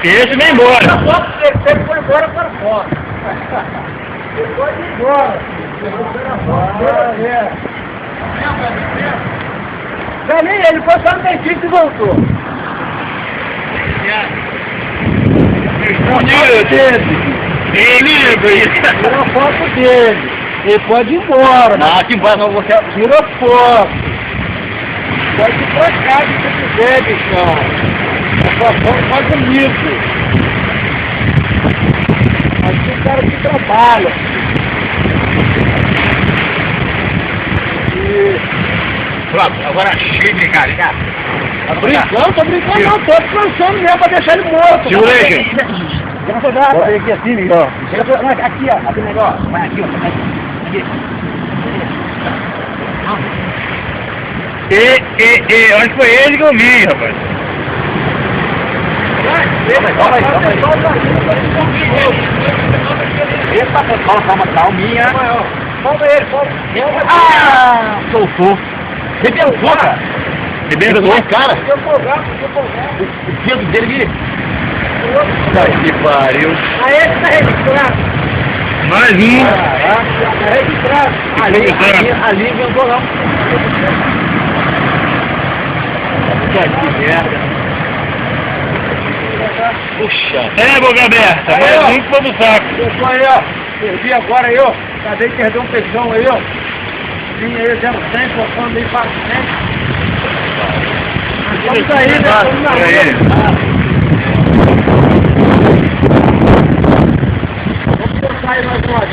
Esse vem embora. Ele foi embora para fora. Ele foi embora. Velhinho, ele foi só no dentista e voltou. Tira a foto dele. Ele pode ir embora. Não, aqui embora não vou. Tira a foto. Pode ir pra casa se quiser, bichão. A sua foto faz bonito. Aqui o cara que trabalha. Pronto, agora chega de carregar. Tá brincando? Tô brincando não, tô descansando mesmo pra deixar ele morto. Segura aí, gente. Bota ele aqui assim, ó. Aqui, ó. Aqui o negócio. Vai aqui, ó. Aqui. Onde foi ele que eu vi, rapaz? Calminha. Solta ele, solta. Ah! Soltou. Rebentou, cara. Rebentou, cara. O peso dele aqui. Que pariu. Aí esse tá registrado. Mais um. Tá registrado. Ali inventou não. Que merda. Puxa. É, boca aberta. Mais um que foi do saco. Pessoal aí, ó. Perdi agora aí, ó. Acabei de perder um peixão aí, ó. Vim aí, 0,100, colocando aí para frente. Vamos aí, né? Vamos na rua. Vamos botar aí mais uma vez.